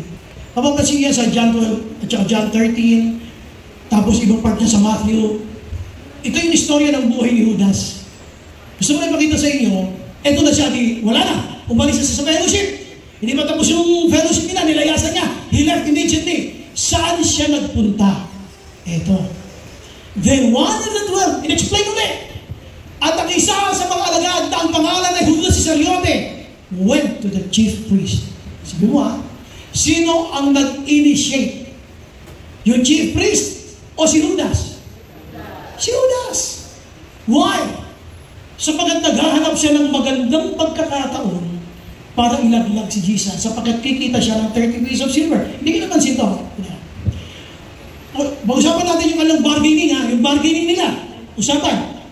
papapansin niya sa John 12 at saka John 13, tapos ibang part niya sa Matthew. Ito yung istorya ng buhay ni Judas. Gusto ko na ipakita sa inyo, eto na siya, wala na. Umalis na sa fellowship. Hindi pa tapos yung fellowship nila, nilayasan niya. He left immediately. Saan siya nagpunta? Eto. Then one of the 12, in-explain ulit. At ang isa sa mga alagad na ang pangalan ay Judas Iscariote went to the chief priest. Sabi mo sino ang nag-initiate? Yung chief priest o si Judas? Si Judas. Why? Sapagkat naghahanap siya ng magandang pagkakataon para ilaglag si Jesus. Sapagkat kikita siya ng 30 pieces of silver. Hindi ko naman sito. Usapan natin yung alang bargaining yung bargaining nila. Usapan.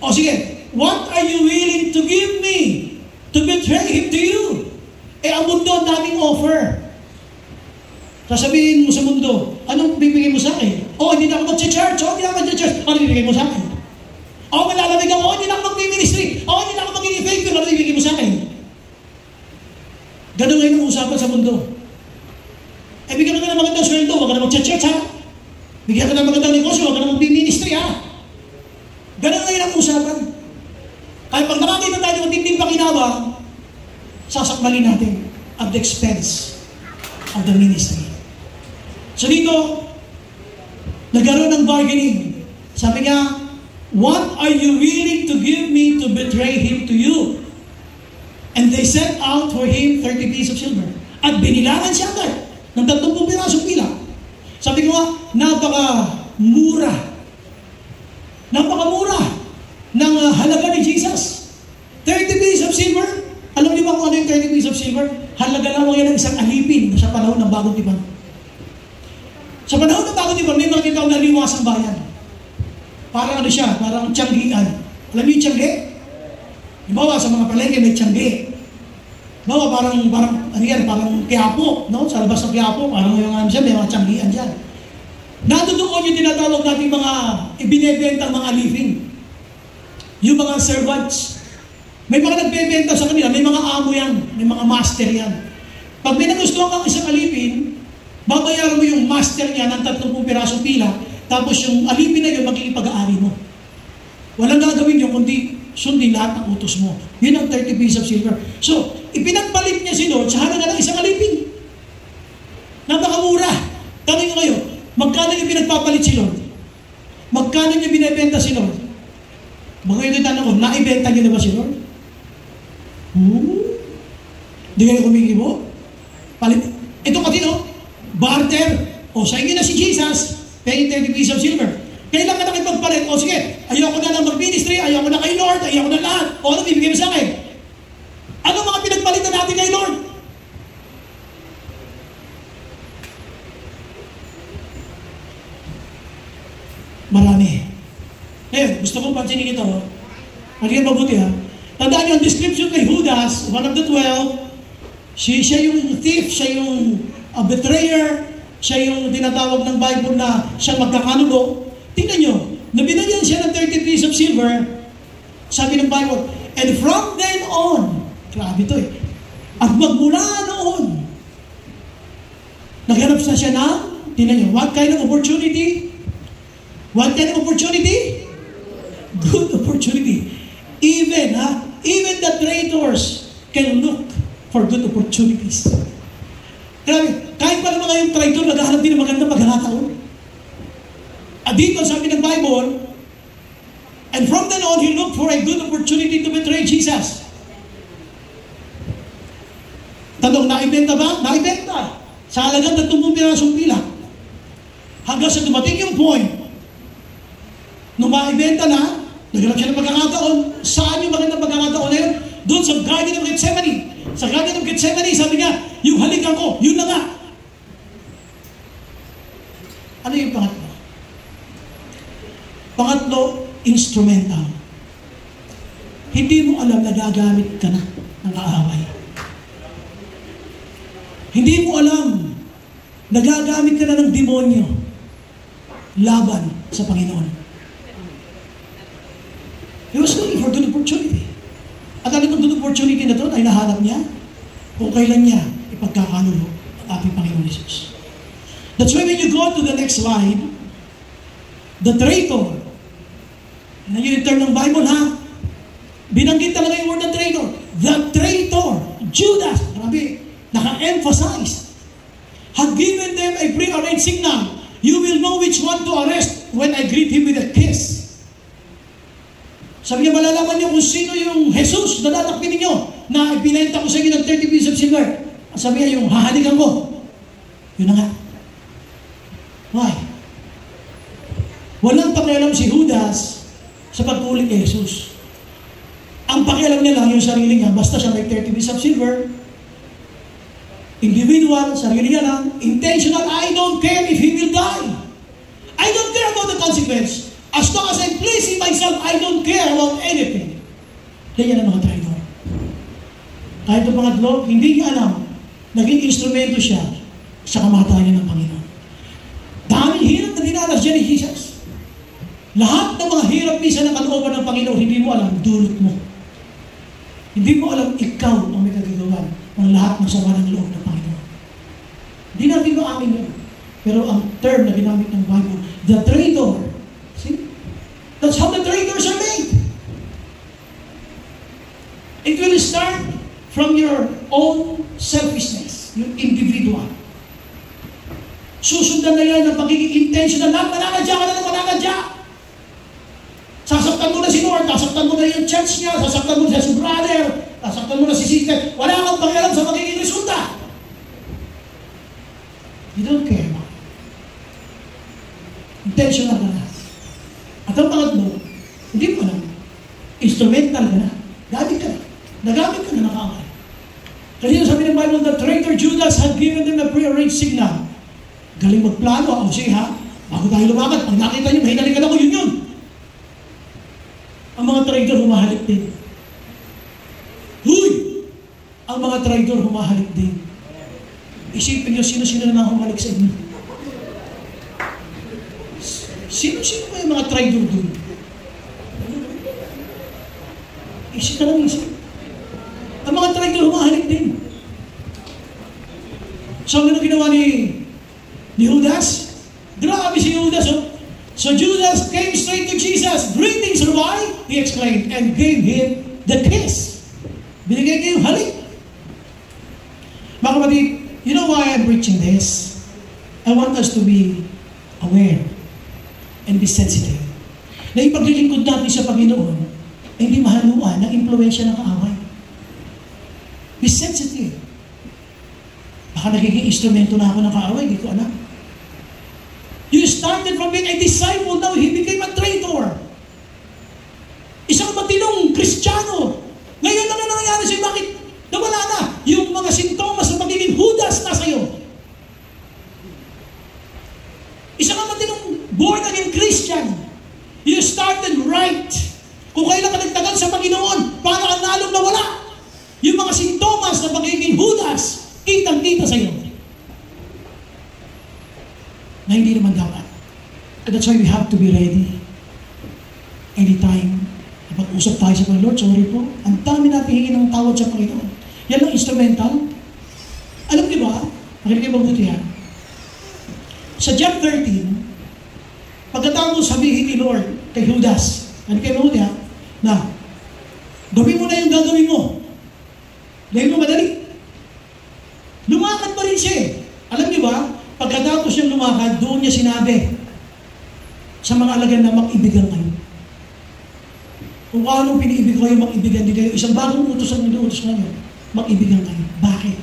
O sige, what are you willing to give me to betray him to you? Ang mundo ang daming offer. Sasabihin mo sa mundo, anong bibigay mo sa akin? Hindi na ako mag-church. Hindi na ako mag-church. Ano bibigay mo sa akin? Malalamig ako. Hindi na ako mag-ministry. Hindi na ako magiging faithful. Ano bibigay mo sa akin? Ganun ngayon ang usapan sa mundo. Bigyan ka na magandang sweldo. Huwag ka na mag-church Bigyan ka na magandang negosyo. Huwag ka na mag-ministry Ganun ngayon ang usapan. Kaya pag nakakita tayo ng matinding pakinabang, sasakmalin natin at the expense of the ministry. So dito, nagkaroon ng bargaining. Sabi niya, what are you willing to give me to betray him to you? And they set out for him 30 pieces of silver. At binilangan siya agad ng 30 pirasong pila. Sabi ko napakamura ng halaga ni Jesus. 30 pieces of silver. Alam niyo ba kung ano yung 30 pieces of silver? Halaga lang yan ng isang alipin sa panahon ng Bagong Tipan. Sa panahon ng Bagong Tipan, may mga tinatawag na liwasang bayan. Parang siya, parang tiyanggian. Alam niyo yung tiyanggi? Bawa sa mga palengke may tiyanggi. Bawa parang Quiapo, no? Sa labas ng Quiapo, parang may mga tiyanggian dyan. Natutuon yung tinatawag natin mga ibinebenta mga alipin. Yung mga servants. May mga nagbebenta sa kanila, may mga amo yan, may mga master yan. Pag may nagustuhan kang isang alipin, babayaran mo yung master niya ng 30 pirasong pila, tapos yung alipin na yun, magiging pag-aari mo. Walang gagawin yun, kundi sundin lahat ng utos mo. Yun ang 30 pieces of silver. So, ipinagpalit niya si Lord sa halaga ng isang alipin. Napakamura. Tanong nyo ngayon, magkano yung pinagpapalit si Lord? Magkano yung binibenta si Lord? Baka ito yung tanong ko, naibenta niyo na ba si Lord? Hindi kayo kumikibo? Palit. Ito kasi barter. Sa inyo na si Jesus, pay 30 pieces of silver. Kailan ka nakipagpalit? Sige, ayoko na lang mag-ministry, ayoko na kay Lord, ayoko na lahat. Ano bibigay mo sa akin? Ano mga pinagpalitan natin kay Lord? Marami. Ngayon, gusto kong pansinin ito. Magiging mabuti Tandaan niyo, ang description kay Judas, one of the 12, siya yung thief, siya yung betrayer, siya yung tinatawag ng Bible na siyang magkakanulo. Tingnan nyo, nabinagyan siya ng 30 pieces of silver, sabi ng Bible, and from then on, grabe ito at magmula noon, naghanap na siya ng, tingnan nyo, what kind of opportunity? What kind of opportunity? Good opportunity. Even the traitors can look for good opportunities. Grabe, kahit pa naman ngayong traitor, naghahanap din ng magandang pagkakataon. At dito, sabi ng Bible, and from then on, he looked for a good opportunity to betray Jesus. Tanong, naibenta ba? Naibenta. Sa halagang 30 pirasong pila. Hanggang sa dumating yung point, nung maibenta na, naghanap siya ng pagkakataon. Saan yung magandang pagkakataon na yun? Doon sa Garden of Gethsemane. Sa Garden of Gethsemane, sabi niya, yung halikan ko, yun na nga. Ano yung pangatlo? Pangatlo, instrumental. Hindi mo alam na gagamit ka na ng kaaway. Hindi mo alam na gagamit ka na ng demonyo laban sa Panginoon. He was looking for good opportunity. At ang good opportunity na ito ay nahanap niya kung kailan niya ipagkakanulo ang ating Panginoon Jesus. That's why when you go to the next slide, the traitor, na yung term ng Bible, ha? Binanggit talaga yung word ng traitor. The traitor, Judas, grabe, naka-emphasize, had given them a pre-arranged signal. You will know which one to arrest when I greet him with a kiss. Sabi niya, malalaman niyo kung sino yung Jesus na dadakpin ninyo na ibinenta ko sa inyo ng 30 pieces of silver. Sabi niya, yung hahalikan ko. Yun na nga. Why? Walang pakialam si Judas sa pagkulit kay Jesus. Ang pakialam niya lang yung sarili niya, basta siya may 30 pieces of silver, individual, sarili niya lang, intentional, I don't care if he will die. I don't care about the consequence. As long as I'm pleasing myself, I don't care about anything. Yan ang mga traitor. Kahit ang pangatlo, hindi niya alam, naging instrumento siya sa kamatayan ng Panginoon. Daming hirap na dinanas dyan ni Jesus. Lahat ng mga hirap minsan ng kalooban ng Panginoon, hindi mo alam, dulot mo. Hindi mo alam, ikaw ang may kagagawan ng lahat ng sama ng loob ng Panginoon. Hindi natin maamin yun. Pero ang term na ginamit ng Bible, the traitor, see? That's how the traitors are made. It will start from your own selfishness, yung individual. Susundan na yan ng pagiging intentional. Mananadya ka na ng mananadya. Sasaktan mo na si Lord, sasaktan mo na yung church niya, sasaktan mo na si brother, sasaktan mo na si sister. Wala kang pakialam sa magiging resulta. You don't care about it. Intentional ka na. At ang pangatlo, hindi mo alam. Instrumental ka na. Gamit ka na. Nagamit ka na ng kaaway. Kasi sabi ng Bible, the traitor Judas had given them a pre-arranged signal. Galing magplano. O sige ha, bago tayo lumakad, pag nakita niyo, mahinalingan ako, yun. Ang mga traitor humahalik din. Huy! Ang mga traitor humahalik din. Isipin niyo, sino-sino na humalik sa inyo. Sino-sino ba yung mga traitor doon? Isip ka lang isip. Ang mga traitor humahalik din. So, ano ginawa ni Judas? Grabe si Judas, oh. So Judas came straight to Jesus. Greetings, Rabbi, he exclaimed, and gave him the kiss. Binigay niya yung halik. Mga kapatid, you know why I'm preaching this? I want us to be aware and be sensitive. Na yung paglilingkod natin sa Panginoon ay hindi mahaluan ng impluensya ng kaaway. Be sensitive. Baka nagiging instrumento na ako ng kaaway, hindi ko alam. You started from being a disciple, now he became a traitor. Isang matinong Kristiyano. Ngayon na nangyari sa'yo, bakit nawala na? Yung mga sintomas ng pagiging Judas na sa'yo. Isang matinong born-again Christian. You started right. Kung kailan ka nagtagal sa Panginoon, para ang nalong nawala. Yung mga sintomas ng pagiging Judas, kitang-kita sa'yo. Na hindi naman dapat. And that's why we have to be ready. Anytime, napag-usap tayo sa Panginoon, sorry po, ang dami natin hingin ng tawad sa Panginoon. Yan ang instrumental. Alam niyo ba, makinig kayo mabuti yan. Sa John 13, pagkatapos sabihin ni Lord kay Judas, makinig kayo mabuti yan, na gawin mo na yung gagawin mo. Dahil mo madali. Lumakad pa rin siya eh. Alam niyo ba, pagkatapos niyang lumakad, doon niya sinabi sa mga alagad na mag-ibigan kayo. Kung anong piniibig kayo, mag-ibigan din kayo. Isang bagong utos ang niluutos ngayon, mag-ibigan kayo. Bakit?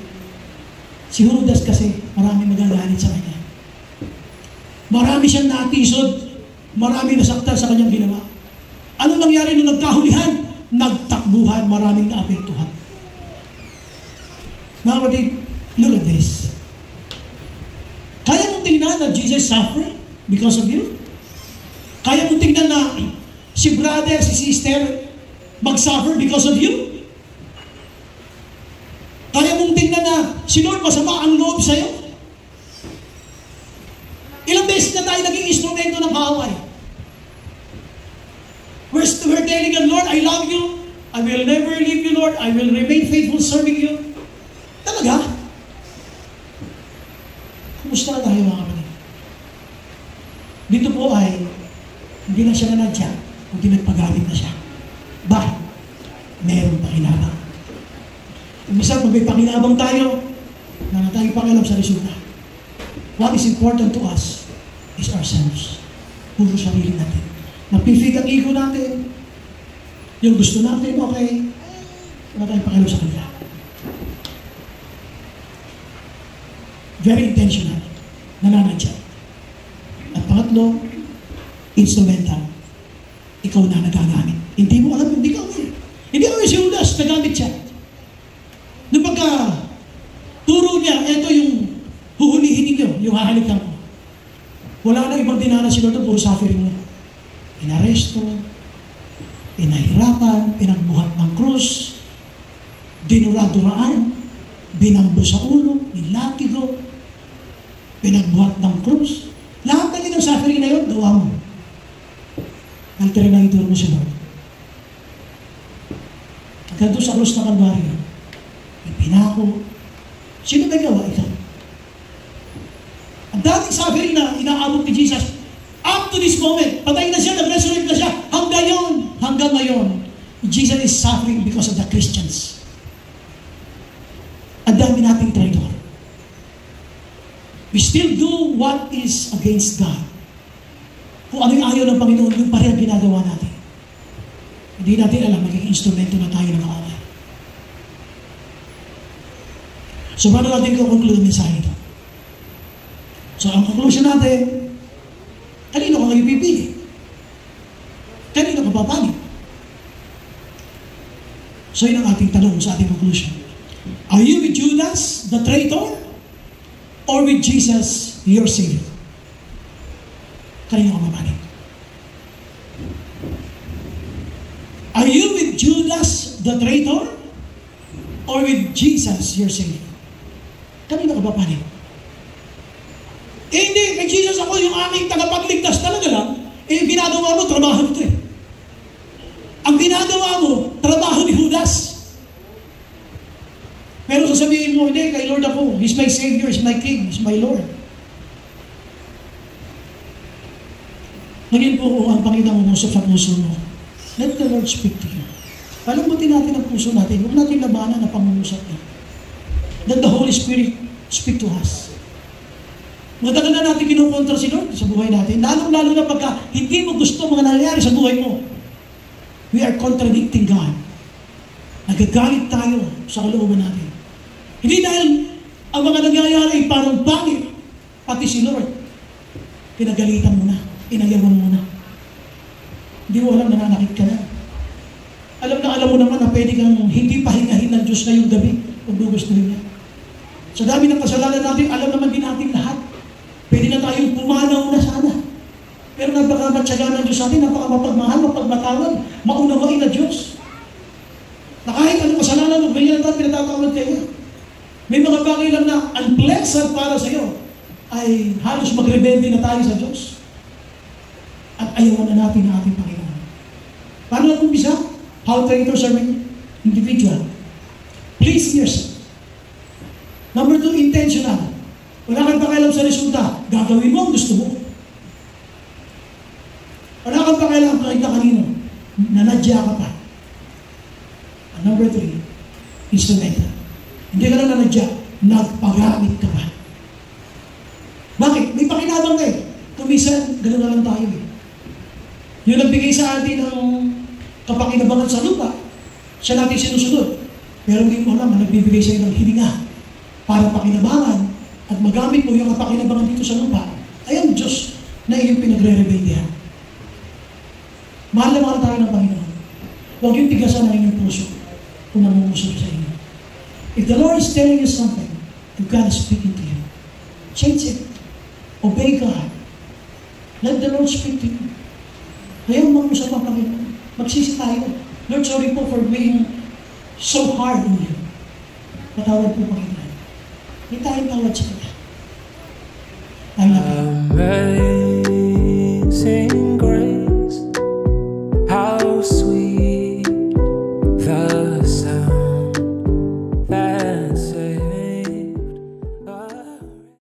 Si Judas kasi, marami magagalit sa kanya. Marami siyang natisod, marami nasaktan sa kanyang ginawa. Ano nangyari nung nagkahulihan? Nagtakbuhan, maraming naapektuhan. Mga kapatid, look at this. Kaya mong tingnan na Jesus suffered because of you? Kaya mong tingnan na si brother, si sister, mag-suffer because of you? Kaya mong tingnan na si Lord masama ang loob sa'yo? Ilang beses na tayo naging instrumento ng kaaway. We're telling God, Lord, I love you. I will never leave you, Lord. I will remain faithful serving you. Talaga? Kumusta na tayo, mga kapatid? Dito po ay hindi na siya nanadya, kundi nagpagalit na siya. Bakit? Meron pakinabang. Minsan, kung may pakinabang tayo, na tayo pakialam sa resulta. What is important to us is ourselves. Puro sarili natin. Napifig ang ego natin. Yung gusto natin, okay. Wala tayong pakialam sa kanila. Very intentional. Nananadya. At pangatlo, instrumental. Ikaw na nagagamit. Hindi mo alam, hindi ka aware. Hindi ka aware si Judas, nagamit siya. Nung pagka turo niya, eto yung huhulihin ninyo, yung hahalikan ko. Wala na ibang dinanas si Lord, puro suffering mo. Inaresto, pinahirapan, pinagbuhat ng krus, dinura-duraan, binambo sa ulo, nilatigo, pinagbuhat ng krus. Lahat na ng suffering na yun, gawa mo. Alternator mo si Lord. Hanggang doon sa krus na Kalbaryo, ipinako. Sino ba gawa? Ikaw. Ang dating suffering na inaabot ni Jesus, up to this moment, patay na siya, nag-resurrect na siya, hanggang ngayon, Jesus is suffering because of the Christians. Ang dami nating traitor. We still do what is against God. Kung ano yung ayaw ng Panginoon, yung pareho ginagawa natin. Hindi natin alam, magiging instrumento na tayo ng kaaway. So, paano natin conclude ang mensahe ito? So, ang conclusion natin, kanino ka ngayon pipili? Kanino ka papanig? So, yun ang ating tanong sa ating conclusion. Are you with Judas, the traitor? Or with Jesus, your Savior? Kanino ka papanig? Are you with Judas, the traitor? Or with Jesus, your Savior? Kanino ka papanig? Hindi, kay Jesus ako yung aming tagapagligtas talaga lang. Ginagawa mo, trabaho nito eh. Ang ginagawa mo, trabaho ni Judas. Pero sasabihin mo, hindi, kay Lord ako. He's my Savior, He's my King, He's my Lord. Ngayon po ang Panginoon umusap sa puso mo. Let the Lord speak to you. Palambutin natin ang puso natin. Huwag natin labanan na pangungusap niya. Let the Holy Spirit speak to us. Matagal na natin kinukontra si Lord sa buhay natin. Lalo na pagka hindi mo gusto mga nangyayari sa buhay mo. We are contradicting God. Nagagalit tayo sa kalooban natin. Hindi dahil ang mga nangyayari parang pangit. Pati si Lord. Pinagalitan mo na. Inayawan mo na. Hindi mo alam, nananakit ka na. Alam mo naman na pwede kang hindi pahingahin ng Diyos na yung gabi kung gugustuhin niya. Sa dami ng kasalanan natin, alam naman din natin lahat. Pwede na tayong pumanaw na sana. Pero napaka-matyaga ng Diyos natin, napaka-mapagmahal, mapagmatawad, maunawain na Diyos. Na kahit anong kasalanan mo, ganyan natin, pinatatawad kayo. May mga bagay lang na unpleasant para sa iyo, ay halos magrebelde na tayo sa Diyos. At ayawan na natin ang ating Panginoon. Paano ang umpisa? How traitors are individual. Please yourself. Number 2, intentional. Wala kang pakialam sa resulta. Gagawin mo ang gusto mo. Wala kang pakialam kahit na kanino. Nanadya ka pa. And number 3, instrumental. Hindi ka lang nanadya, nagpagamit ka pa. Bakit? May pakinabang ka eh. Kumisan, gano'n na lang tayo eh. Yung nagbigay sa atin ng kapakinabangan sa lupa, siya natin sinusunod. Pero hindi mo alam na nagbibigay sa'yo ng hininga para pakinabangan at magamit mo yung kapakinabangan dito sa lupa, ay ang Diyos na iyong pinagre-rebellihan. Mahal na mahal tayo ng Panginoon. Huwag yung tigasan na inyong puso kung namumuso sa inyo. If the Lord is telling you something, if God is speaking to you, change it. Obey God. Let the Lord speak to you. Ayaw mag-usap ang Panginoon. Magsisi tayo. Lord, sorry po for being so hard on you. Patawad po Panginoon. Hindi tayong tawad sa Kanya. I'm ready.